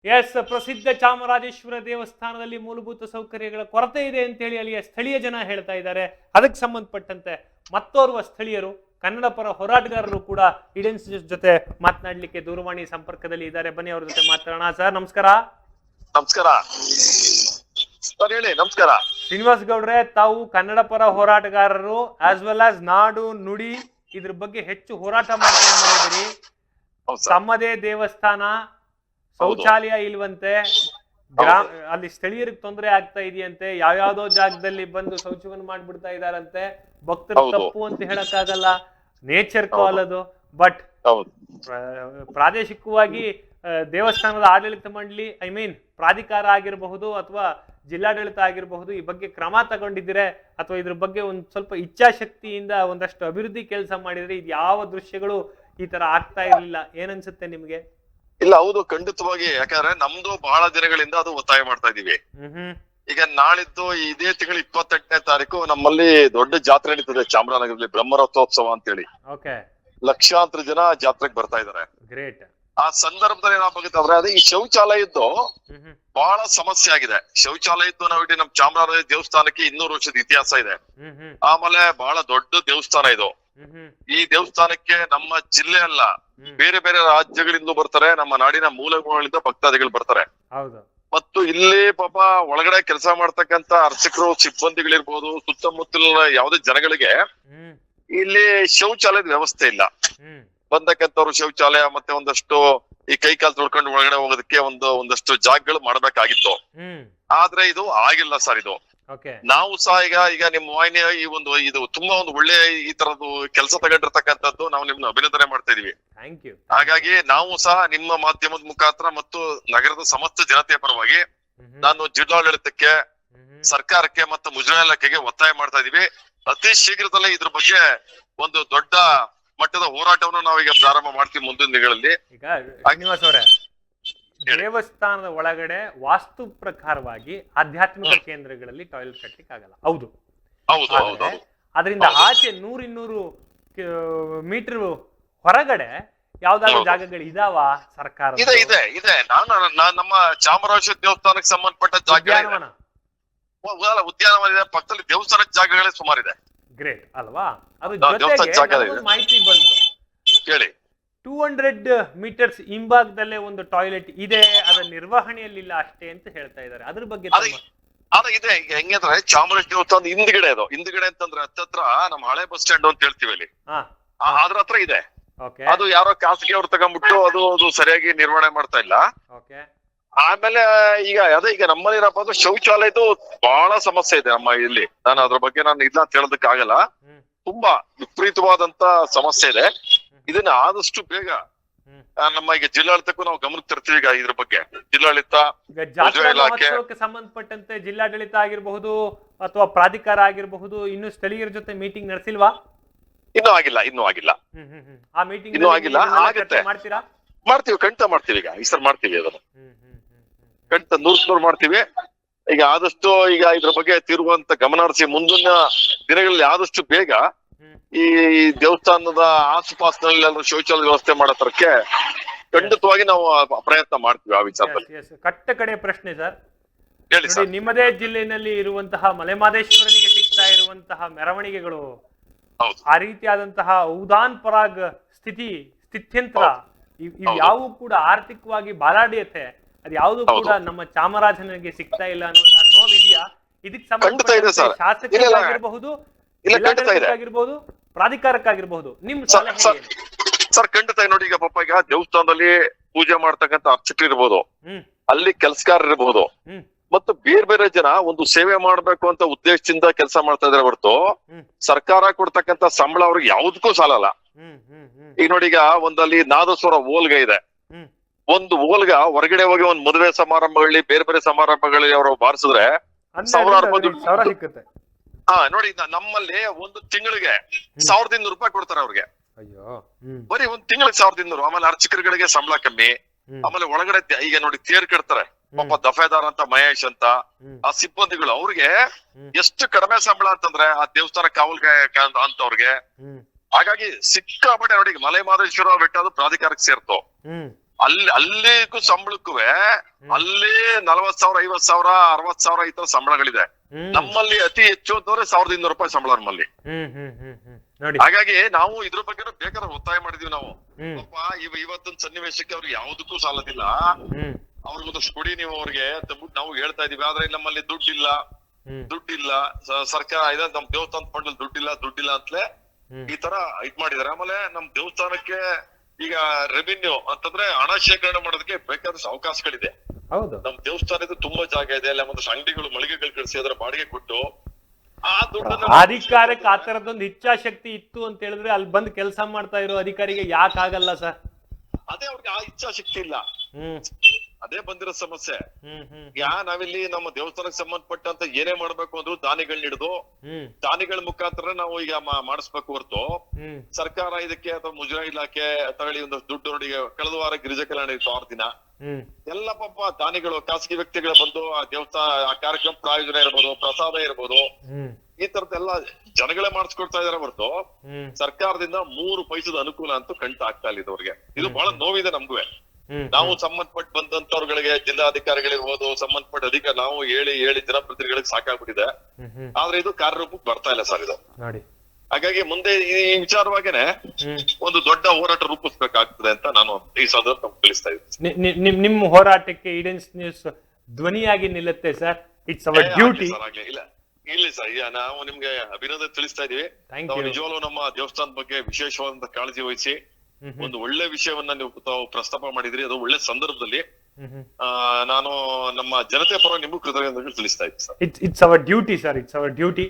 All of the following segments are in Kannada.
ಎಸ್, ಪ್ರಸಿದ್ಧ ಚಾಮರಾಜೇಶ್ವರ ದೇವಸ್ಥಾನದಲ್ಲಿ ಮೂಲಭೂತ ಸೌಕರ್ಯಗಳ ಕೊರತೆ ಇದೆ ಅಂತ ಹೇಳಿ ಅಲ್ಲಿಯ ಸ್ಥಳೀಯ ಜನ ಹೇಳ್ತಾ ಇದ್ದಾರೆ. ಅದಕ್ಕೆ ಸಂಬಂಧಪಟ್ಟಂತೆ ಮತ್ತೋರ್ವ ಸ್ಥಳೀಯರು ಕನ್ನಡ ಪರ ಹೋರಾಟಗಾರರು ಕೂಡ ಇಡೆನ್ಸ್ ಜೊತೆ ಮಾತನಾಡಲಿಕ್ಕೆ ದೂರವಾಣಿ ಸಂಪರ್ಕದಲ್ಲಿ ಇದ್ದಾರೆ. ಬನ್ನಿ ಅವ್ರ ಜೊತೆ ಮಾತಾಡೋಣ. ಸರ್ ನಮಸ್ಕಾರ. ನಮಸ್ಕಾರ ಸರ್, ಹೇಳಿ. ನಮಸ್ಕಾರ ಶ್ರೀನಿವಾಸ್ ಗೌಡ್ರೆ, ತಾವು ಕನ್ನಡ ಪರ ಹೋರಾಟಗಾರರು ಆಸ್ ವೆಲ್ ಆಸ್ ನಾಡು ನುಡಿ ಇದ್ರ ಬಗ್ಗೆ ಹೆಚ್ಚು ಹೋರಾಟ ಮಾಡ್ಕೊಂಡು ಬಂದಿದ್ದೀರಿ. ತಮ್ಮದೇ ದೇವಸ್ಥಾನ, ಶೌಚಾಲಯ ಇಲ್ವಂತೆ, ಅಲ್ಲಿ ಸ್ಥಳೀಯರಿಗೆ ತೊಂದರೆ ಆಗ್ತಾ ಇದೆಯಂತೆ, ಯಾವ್ಯಾವ್ದೋ ಜಾಗದಲ್ಲಿ ಬಂದು ಶೌಚವನ್ನು ಮಾಡ್ಬಿಡ್ತಾ ಇದಾರಂತೆ. ಭಕ್ತರು ತಪ್ಪು ಅಂತ ಹೇಳಕ್ಕಾಗಲ್ಲ, ನೇಚರ್ ಕಾಲ್ ಅದು. ಬಟ್ ಪ್ರಾದೇಶಿಕವಾಗಿ ದೇವಸ್ಥಾನದ ಆಡಳಿತ ಮಂಡಳಿ, ಪ್ರಾಧಿಕಾರ ಆಗಿರಬಹುದು ಅಥವಾ ಜಿಲ್ಲಾಡಳಿತ ಆಗಿರಬಹುದು, ಈ ಬಗ್ಗೆ ಕ್ರಮ ತಗೊಂಡಿದ್ದೀರಾ ಅಥವಾ ಇದ್ರ ಬಗ್ಗೆ ಒಂದ್ ಸ್ವಲ್ಪ ಇಚ್ಛಾಶಕ್ತಿಯಿಂದ ಒಂದಷ್ಟು ಅಭಿವೃದ್ಧಿ ಕೆಲಸ ಮಾಡಿದ್ರೆ ಇದು ಯಾವ ದೃಶ್ಯಗಳು ಈ ತರ ಆಗ್ತಾ ಇರ್ಲಿಲ್ಲ? ಏನನ್ಸುತ್ತೆ ನಿಮ್ಗೆ? ಇಲ್ಲ, ಹೌದು, ಖಂಡಿತವಾಗಿ. ಯಾಕಂದ್ರೆ ನಮ್ದು ಬಹಳ ದಿನಗಳಿಂದ ಅದು ಒತ್ತಾಯ ಮಾಡ್ತಾ ಇದೀವಿ. ಈಗ ನಾಳಿದ್ದು ಇದೇ ತಿಂಗಳ 28ನೇ ತಾರೀಕು ನಮ್ಮಲ್ಲಿ ದೊಡ್ಡ ಜಾತ್ರೆ ನಡೀತದೆ ಚಾಮರಾಜನಗರದಲ್ಲಿ, ಬ್ರಹ್ಮರಥೋತ್ಸವ ಅಂತೇಳಿ. ಲಕ್ಷಾಂತರ ಜನ ಜಾತ್ರೆಗೆ ಬರ್ತಾ ಇದಾರೆ. ಗ್ರೇಟ್. ಆ ಸಂದರ್ಭದಲ್ಲಿ ಏನಾಗುತ್ತೆ ಅದೇ ಈ ಶೌಚಾಲಯದ್ದು ಬಹಳ ಸಮಸ್ಯೆ ಆಗಿದೆ. ಶೌಚಾಲಯದ್ದು ನಾವಿಡೀ ನಮ್ ಚಾಮರಾಜ ದೇವಸ್ಥಾನಕ್ಕೆ 200 ವರ್ಷದ ಇತಿಹಾಸ ಇದೆ. ಆಮೇಲೆ ಬಹಳ ದೊಡ್ಡ ದೇವಸ್ಥಾನ ಇದು. ಈ ದೇವಸ್ಥಾನಕ್ಕೆ ನಮ್ಮ ಜಿಲ್ಲೆ ಅಲ್ಲ, ಬೇರೆ ಬೇರೆ ರಾಜ್ಯಗಳಿಂದ ಬರ್ತಾರೆ, ನಮ್ಮ ನಾಡಿನ ಮೂಲಗಳಿಂದ ಭಕ್ತಾದಿಗಳು ಬರ್ತಾರೆ. ಮತ್ತು ಇಲ್ಲಿ ಪಾಪ ಒಳಗಡೆ ಕೆಲಸ ಮಾಡ್ತಕ್ಕಂತ ಅರ್ಚಕರು, ಸಿಬ್ಬಂದಿಗಳಿರ್ಬೋದು, ಸುತ್ತಮುತ್ತಲಿನ ಯಾವುದೇ ಜನಗಳಿಗೆ ಇಲ್ಲಿ ಶೌಚಾಲಯದ ವ್ಯವಸ್ಥೆ ಇಲ್ಲ. ಬಂದಕ್ಕಂತವ್ರು ಶೌಚಾಲಯ ಮತ್ತೆ ಒಂದಷ್ಟು ಈ ಕೈ ಕಾಲು ತೊಳ್ಕೊಂಡು ಒಳಗಡೆ ಹೋಗೋದಕ್ಕೆ ಒಂದಷ್ಟು ಜಾಗಗಳು ಮಾಡ್ಬೇಕಾಗಿತ್ತು. ಆದ್ರೆ ಇದು ಆಗಿಲ್ಲ ಸರ್. ಇದು ನಾವು ಸಹ ಈಗ ನಿಮ್ಮ ವಾಹಿನಿಯ ಇದು ತುಂಬಾ ಒಂದು ಒಳ್ಳೆ ಈ ತರದ್ದು ಕೆಲಸ ತಗೊಂಡಿರ್ತಕ್ಕಂಥದ್ದು, ನಾವು ನಿಮ್ನ ಅಭಿನಂದನೆ ಮಾಡ್ತಾ ಇದೀವಿ. ಹಾಗಾಗಿ ನಾವು ಸಹ ನಿಮ್ಮ ಮಾಧ್ಯಮದ ಮುಖಾಂತರ ಮತ್ತು ನಗರದ ಸಮಸ್ತ ಜನತೆಯ ಪರವಾಗಿ ನಾನು ಜಿಲ್ಲಾಡಳಿತಕ್ಕೆ, ಸರ್ಕಾರಕ್ಕೆ ಮತ್ತು ಮುಜರಾಯಿ ಇಲಾಖೆಗೆ ಒತ್ತಾಯ ಮಾಡ್ತಾ ಇದೀವಿ. ಅತಿ ಶೀಘ್ರದಲ್ಲೇ ಇದ್ರ ಬಗ್ಗೆ ಒಂದು ದೊಡ್ಡ ಮಟ್ಟದ ಹೋರಾಟವನ್ನು ನಾವೀಗ ಪ್ರಾರಂಭ ಮಾಡ್ತೀವಿ ಮುಂದಿನ ದಿನಗಳಲ್ಲಿ. ಈಗ ಶ್ರೀನಿವಾಸ್ ಅವರೇ, ದೇವಸ್ಥಾನದ ಒಳಗಡೆ ವಾಸ್ತು ಪ್ರಕಾರವಾಗಿ ಆಧ್ಯಾತ್ಮಿಕ ಕೇಂದ್ರಗಳಲ್ಲಿ ಟಾಯ್ಲೆಟ್ ಕಟ್ಟಲಿಕ್ಕೆ ಆಗಲ್ಲ. ಹೌದು, ಅದರಿಂದ ಆಚೆ 100-200 ಮೀಟರ್ ಹೊರಗಡೆ ಯಾವ್ದಾದ್ರು ಜಾಗಗಳು ಇದಾವ ಸರ್ಕಾರ? ಇದೆ. ನಾನು ನಮ್ಮ ಚಾಮರಾಜೇಶ್ವರ ದೇವಸ್ಥಾನಕ್ಕೆ ಸಂಬಂಧಪಟ್ಟ ಜಾಗ, ಉದ್ಯಾನವನ ಇದೆ, ಪಕ್ಕದಲ್ಲಿ ದೇವಸ್ಥಾನದ ಜಾಗಗಳೇ ಸುಮಾರಿದೆ. ಗ್ರೇಟ್ ಅಲ್ವಾ? ಅದು ಜೊತೆಗೆ ಮಾಹಿತಿ ಬಂತು, ಕೇಳಿ, 200 ಮೀಟರ್ಸ್ ಹಿಂಭಾಗದಲ್ಲೇ ಒಂದು ಟಾಯ್ಲೆಟ್ ಇದೆ, ಅದರ ನಿರ್ವಹಣೆಯಲ್ಲಿಲ್ಲ ಅಷ್ಟೇ ಅಂತ ಹೇಳ್ತಾ ಇದ್ದಾರೆ. ಅದ್ರ ಬಗ್ಗೆ ಇದೆ. ಈಗ ಹೆಂಗಂದ್ರೆ ಚಾಮರಾಜ ದೇವಸ್ಥಾನ ಹಿಂದ್ಗಡೆ ಅಂತಂದ್ರೆ ಹತ್ತತ್ರ ನಮ್ಮ ಹಳೆ ಬಸ್ ಸ್ಟ್ಯಾಂಡ್ ಅಂತ ಹೇಳ್ತೀವಿ, ಅಲ್ಲಿ ಅದ್ರ ಹತ್ರ ಇದೆ. ಅದು ಯಾರೋ ಖಾಸಗಿ ಅವ್ರು ತಗೊಂಡ್ಬಿಟ್ಟು ಅದು ಸರಿಯಾಗಿ ನಿರ್ವಹಣೆ ಮಾಡ್ತಾ ಇಲ್ಲ. ಆಮೇಲೆ ಈಗ ನಮ್ಮಲ್ಲಿರಪ್ಪ ಅದು ಶೌಚಾಲಯದು ಬಹಳ ಸಮಸ್ಯೆ ಇದೆ ನಮ್ಮ ಇಲ್ಲಿ. ನಾನು ಅದ್ರ ಬಗ್ಗೆ ಇಲ್ಲ ಅಂತ ಹೇಳೋದಕ್ಕೆ ಆಗಲ್ಲ. ತುಂಬಾ ವಿಪರೀತವಾದಂತ ಸಮಸ್ಯೆ ಇದೆ. ಇದನ್ನ ಆದಷ್ಟು ಬೇಗ ನಮ್ಮ ಈಗ ಜಿಲ್ಲಾಡಳಿತಕ್ಕೂ ನಾವು ಗಮನಕ್ಕೆ ತರ್ತೀವಿ. ಈಗ ಇದ್ರ ಬಗ್ಗೆ ಜಿಲ್ಲಾಡಳಿತ, ಇಲಾಖೆ ಸಂಬಂಧಪಟ್ಟಂತೆ ಜಿಲ್ಲಾಡಳಿತ ಆಗಿರಬಹುದು ಅಥವಾ ಪ್ರಾಧಿಕಾರ ಆಗಿರಬಹುದು, ಇನ್ನು ಸ್ಥಳೀಯರ ಜೊತೆ ಮೀಟಿಂಗ್ ನಡೆಸಿಲ್ವಾ? ಇನ್ನೂ ಆಗಿಲ್ಲ. ಆ ಮೀಟಿಂಗ್ ಇನ್ನೂ ಆಗಿಲ್ಲ. ಆಗುತ್ತೆ, ಮಾಡ್ತೀವಿ, ಖಂಡಿತ ಮಾಡ್ತೀವಿ. ಈಗ ಈ ಸರ್ ಮಾಡ್ತೀವಿ, ಅದನ್ನು ಖಂಡಿತ 100% ಮಾಡ್ತೀವಿ. ಈಗ ಆದಷ್ಟು ಇದ್ರ ಬಗ್ಗೆ ತಿರುಗುವಂತ ಗಮನ ಹರಿಸಿ ಮುಂದಿನ ದಿನಗಳಲ್ಲಿ ಆದಷ್ಟು ಬೇಗ ಈ ದೇವಸ್ಥಾನದ ಆಸುಪಾಸಿನಲ್ಲಿ ಶೌಚಾಲಯ ವ್ಯವಸ್ಥೆ ಮಾಡೋ ತರಕ್ಕೆ ಖಂಡಿತವಾಗಿ ನಾವು ಪ್ರಯತ್ನ ಮಾಡ್ತೀವಿ ಆ ವಿಚಾರದಲ್ಲಿ. ಕಟ್ಟ ಕಡೆ ಪ್ರಶ್ನೆ ಸರ್, ಹೇಳಿ ಸರ್. ನಿಮ್ಮದೇ ಜಿಲ್ಲೆಯಲ್ಲಿ ಇರುವಂತಹ ಮಲೆಮಹದೇಶ್ವರನಿಗೆ ಸಿಗ್ತಾ ಇರುವಂತಹ ಮೆರವಣಿಗೆಗಳು, ಆ ರೀತಿಯಾದಂತಹ ಔದಾನ್ ಪರಾಗ್ ಸ್ಥಿತ್ಯಂತರ ಇವ್ಯಾವು ಕೂಡ ಆರ್ಥಿಕವಾಗಿ ಬಾಲಾಡಿಯತೆ, ಅದು ಯಾವುದು ಕೂಡ ನಮ್ಮ ಚಾಮರಾಜನಿಗೆ ಸಿಗ್ತಾ ಇಲ್ಲ ಅನ್ನೋ ನೋವಿದೆಯಾ? ಇದಕ್ಕೆ ಸಂಬಂಧಪಟ್ಟ ಶಾಸಕರಾಗಿರಬಹುದು, ಜಿಲ್ಲಾಡಳಿತಕ್ಕಾಗಿರ್ಬಹುದು, ಪ್ರಾಧಿಕಾರಕ್ಕಾಗಿರ್ಬಹುದು, ನಿಮ್ ಸರ್ ಖಂಡಿತ. ನೋಡಿ, ಈಗ ಪಾಪ ಈಗ ದೇವಸ್ಥಾನದಲ್ಲಿ ಪೂಜೆ ಮಾಡ್ತಕ್ಕಂಥ ಅರ್ಚಕರು ಇರ್ಬೋದು, ಅಲ್ಲಿ ಕೆಲಸಗಾರ ಇರಬಹುದು, ಮತ್ತು ಬೇರೆ ಬೇರೆ ಜನ ಒಂದು ಸೇವೆ ಮಾಡ್ಬೇಕು ಅಂತ ಉದ್ದೇಶದಿಂದ ಕೆಲಸ ಮಾಡ್ತಾ ಇದ್ರೆ ಹೊರತು ಸರ್ಕಾರ ಕೊಡ್ತಕ್ಕಂತ ಸಂಬಳ ಅವ್ರಿಗೆ ಯಾವ್ದಕ್ಕೂ ಸಾಲಲ್ಲ. ಈಗ ನೋಡಿ, ಈಗ ಒಂದಲ್ಲಿ ನಾದಸ್ವರ ಓಲ್ಗ ಇದೆ. ಒಂದು ಓಲ್ಗ ಹೊರಗಡೆ ಹೋಗಿ ಒಂದ್ ಮದುವೆ ಸಮಾರಂಭಗಳಲ್ಲಿ, ಬೇರೆ ಬೇರೆ ಸಮಾರಂಭಗಳಲ್ಲಿ ಅವರು ಬಾರಿಸಿದ್ರೆ ಸಾವಿರಾರು ಸಿಕ್ಕುತ್ತೆ. ನೋಡಿ, ನಮ್ಮಲ್ಲಿ ಒಂದು ತಿಂಗಳಿಗೆ 1200 ರೂಪಾಯಿ ಕೊಡ್ತಾರೆ ಅವ್ರಿಗೆ. ಬರೀ ಒಂದ್ ತಿಂಗಳಿಗೆ 1200. ಆಮೇಲೆ ಅರ್ಚಕರುಗಳಿಗೆ ಸಂಬಳ ಕಮ್ಮಿ. ಆಮೇಲೆ ಒಳಗಡೆ ಈಗ ನೋಡಿ ತೇರ್ ಕಟ್ತಾರೆ ಪಾಪ, ದಫೇದಾರ್ ಅಂತ, ಮಹೇಶ್ ಅಂತ, ಆ ಸಿಬ್ಬಂದಿಗಳು, ಅವ್ರಿಗೆ ಎಷ್ಟು ಕಡಿಮೆ ಸಂಬಳ ಅಂತಂದ್ರೆ ಆ ದೇವಸ್ಥಾನ ಕಾವಲ್ಗೆ ಅಂತವ್ರಿಗೆ. ಹಾಗಾಗಿ ಸಿಕ್ಕಾಪಟ್ಟೆ ನೋಡಿ, ಮಲೆ ಮಹದೇಶ್ವರ ಬೆಟ್ಟ ಅದು ಪ್ರಾಧಿಕಾರಕ್ಕೆ ಸೇರ್ತು. ಅಲ್ಲಿಗೂ ಸಂಬಳಕ್ಕೂ ಅಲ್ಲಿ 40,000 50,000 60,000 ಈ ತರ ಸಂಬಳಗಳಿದೆ. ನಮ್ಮಲ್ಲಿ ಅತಿ ಹೆಚ್ಚು ಅಂತಂದ್ರೆ 1,200 ರೂಪಾಯಿ ಸಂಬಳ ನಮ್ಮಲ್ಲಿ. ಹಾಗಾಗಿ ನಾವು ಇದ್ರ ಬಗ್ಗೆ ಬೇಕಾದ್ರೆ ಒತ್ತಾಯ ಮಾಡಿದೀವಿ ನಾವು. ಪಾಪ ಇವತ್ತಿನ ಸನ್ನಿವೇಶಕ್ಕೆ ಅವ್ರಿಗೆ ಯಾವ್ದಕ್ಕೂ ಸಾಲದಿಲ್ಲ, ಅವ್ರಿಗೊಂದಷ್ಟು ಕೊಡಿ ನೀವು ಅವ್ರಿಗೆ ಅಂತ ನಾವು ಹೇಳ್ತಾ ಇದೀವಿ. ಆದ್ರೆ ನಮ್ಮಲ್ಲಿ ದುಡ್ಡಿಲ್ಲ, ಸರ್ಕಾರ ನಮ್ ದೇವಸ್ಥಾನ ಫಂಡ್ ದುಡ್ಡಿಲ್ಲ ಅಂತಲೇ ಈ ತರ ಇದ್ ಮಾಡಿದಾರೆ. ಆಮೇಲೆ ನಮ್ ದೇವಸ್ಥಾನಕ್ಕೆ ಈಗ ರೆವಿನ್ಯೂ ಅಂತಂದ್ರೆ ಹಣ ಶೇಖರಣೆ ಮಾಡೋದಕ್ಕೆ ಬೇಕಾದಷ್ಟು ಅವಕಾಶಗಳಿದೆ. ನಮ್ ದೇವಸ್ಥಾನದ ತುಂಬಾ ಜಾಗ ಇದೆ, ಅಲ್ಲ ಒಂದಷ್ಟು ಅಂಗಡಿಗಳು ಮಳಿಗೆಗಳು ಕಳಿಸಿ ಅದರ ಬಾಡಿಗೆ ಕೊಟ್ಟು ಆ ದುಡ್ಡನ್ನ ಅಧಿಕಾರಕ್ಕೆ ಆ ತರದೊಂದು ಇಚ್ಛಾಶಕ್ತಿ ಇತ್ತು ಅಂತ ಹೇಳಿದ್ರೆ ಅಲ್ಲಿ ಬಂದು ಕೆಲಸ ಮಾಡ್ತಾ ಇರೋ ಅಧಿಕಾರಿಗೆ ಯಾಕೆ ಆಗಲ್ಲ ಸರ್? ಅದೇ ಅವ್ರಿಗೆ ಆ ಇಚ್ಛಾಶಕ್ತಿ ಇಲ್ಲ, ಅದೇ ಬಂದಿರೋ ಸಮಸ್ಯೆ. ನಾವಿಲ್ಲಿ ನಮ್ಮ ದೇವಸ್ಥಾನಕ್ಕೆ ಸಂಬಂಧಪಟ್ಟಂತ ಏನೇ ಮಾಡ್ಬೇಕು ಅಂದ್ರು ದಾನಿಗಳನ್ನ ಹಿಡಿದು ದಾನಿಗಳ ಮುಖಾಂತರ ನಾವು ಈಗ ಮಾಡಿಸ್ಬೇಕು ಹೊರತು ಸರ್ಕಾರ ಇದಕ್ಕೆ ಅಥವಾ ಮುಜರಾಯಿ ಇಲಾಖೆ ತಗೊಳ್ಳಿ ಒಂದಷ್ಟು ದುಡ್ಡು ನೋಡಿ. ಕಳೆದ ವಾರ ಗಿರಿಜಾ ಕಲ್ಯಾಣ ಇತ್ತು 6 ದಿನ, ಎಲ್ಲ ಪಾಪ ದಾನಿಗಳು ಖಾಸಗಿ ವ್ಯಕ್ತಿಗಳು ಬಂದು ಆ ದೇವಸ್ಥಾನ ಆ ಕಾರ್ಯಕ್ರಮ ಪ್ರಾಯೋಜನೆ ಇರ್ಬೋದು, ಪ್ರಸಾದ ಇರ್ಬೋದು, ಈ ತರದ್ದೆಲ್ಲ ಜನಗಳೇ ಮಾಡಿಸ್ಕೊಡ್ತಾ ಇದಾರೆ ಹೊರತು ಸರ್ಕಾರದಿಂದ 3 ಪೈಸದ ಅನುಕೂಲ ಅಂತೂ ಕಂಡು ಆಗ್ತಾ ಇಲ್ಲ ಇದುವರೆಗೆ. ಇದು ಬಹಳ ನೋವಿದೆ ನಮ್ಗೂ. ನಾವು ಸಂಬಂಧಪಟ್ಟ ಬಂದಂತವ್ರಗಳಿಗೆ, ಜಿಲ್ಲಾಧಿಕಾರಿಗಳಿಗೆ ಹೋದು ಸಂಬಂಧಪಟ್ಟ ಅಧಿಕಾರಿ ನಾವು ಹೇಳಿ ಜನಪ್ರತಿನಿಧಿಗಳಿಗೆ ಸಾಕಾಗ್ಬಿಟ್ಟಿದೆ. ಆದ್ರೆ ಇದು ಕಾರ್ಯರೂಪಕ್ಕೆ ಬರ್ತಾ ಇಲ್ಲ ಸರ್ ಇದು. ಹಾಗಾಗಿ ಮುಂದೆ ಈ ವಿಚಾರವಾಗೇನೆ ಒಂದು ದೊಡ್ಡ ಹೋರಾಟ ರೂಪಿಸ್ಬೇಕಾಗ್ತದೆ ಅಂತ ನಾನು ಈ ಸಂದರ್ಭ ತಿಳಿಸ್ತಾ ಇದ್ದೀನಿ. ನಿಮ್ಮ ಹೋರಾಟಕ್ಕೆ ಈಡೆನ್ಸ್ ನ್ಯೂಸ್ ಧ್ವನಿಯಾಗಿ ನಿಲ್ಲುತ್ತೆ ಸರ್. It's our duty. ಇಲ್ಲ ಸರ್, ಈಗ ನಾವು ನಿಮ್ಗೆ ಅಭಿನಂದನೆ ತಿಳಿಸ್ತಾ ಇದೀವಿ. ನಾವು ನಿಜವಾಗ್ಲೂ ನಮ್ಮ ದೇವಸ್ಥಾನದ ಬಗ್ಗೆ ವಿಶೇಷವಾದಂತ ಕಾಳಜಿ ವಹಿಸಿ ಒಂದು ಒಳ್ಳೆ ವಿಷಯವನ್ನ ನೀವು ತಾವು ಪ್ರಸ್ತಾಪ ಮಾಡಿದ್ರಿ. ಅದು ಒಳ್ಳೆ ಸಂದರ್ಭದಲ್ಲಿ ನಾನು ನಮ್ಮ ಜನತೆ ಪರ ನಿಮಗೂ ಕೃತಜ್ಞತೆಗಳು ತಿಳಿಸ್ತಾ ಇದ್ದೀನಿ sir. It's our duty sir, it's our duty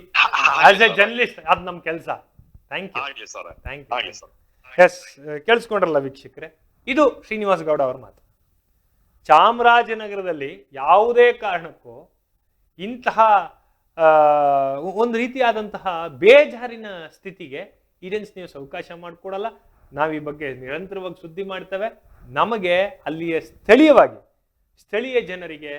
as a journalist. ಅದ್ ನಮ್ ಕೆಲಸ. Thank you. ಆಗ್ಲಿ ಸರ್, ಆಗ್ಲಿ ಸರ್. ಎಸ್, ಕೇಳಿಸ್ಕೊಂಡ್ರಲ್ಲ ವೀಕ್ಷಕರೇ, ಇದು ಶ್ರೀನಿವಾಸ್ ಗೌಡ ಅವ್ರ ಮಾತು. ಚಾಮರಾಜನಗರದಲ್ಲಿ ಯಾವುದೇ ಕಾರಣಕ್ಕೂ ಇಂತಹ ಒಂದು ರೀತಿಯಾದಂತಹ ಬೇಜಾರಿನ ಸ್ಥಿತಿಗೆ ಈಡೆನ್ಸ್ ನ್ಯೂಸ್ ಅವಕಾಶ ಮಾಡಿಕೊಡಲ್ಲ. ನಾವು ಈ ಬಗ್ಗೆ ನಿರಂತರವಾಗಿ ಸುದ್ದಿ ಮಾಡ್ತೇವೆ. ನಮಗೆ ಅಲ್ಲಿಯ ಸ್ಥಳೀಯ ಜನರಿಗೆ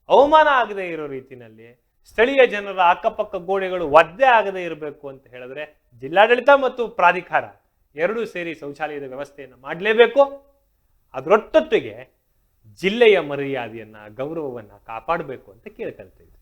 ಅವಮಾನ ಆಗದೆ ಇರೋ ರೀತಿಯಲ್ಲಿ, ಸ್ಥಳೀಯ ಜನರ ಅಕ್ಕಪಕ್ಕ ಗೋಡೆಗಳು ಒದ್ದೆ ಆಗದೆ ಇರಬೇಕು ಅಂತ ಹೇಳಿದ್ರೆ ಜಿಲ್ಲಾಡಳಿತ ಮತ್ತು ಪ್ರಾಧಿಕಾರ ಎರಡೂ ಸೇರಿ ಶೌಚಾಲಯದ ವ್ಯವಸ್ಥೆಯನ್ನು ಮಾಡಲೇಬೇಕು. ಅದರೊಟ್ಟೊಟ್ಟಿಗೆ ಜಿಲ್ಲೆಯ ಮರ್ಯಾದೆಯನ್ನ, ಗೌರವವನ್ನ ಕಾಪಾಡಬೇಕು ಅಂತ ಕೇಳ್ಕೊಳ್ತಾ ಇದ್ದೀವಿ.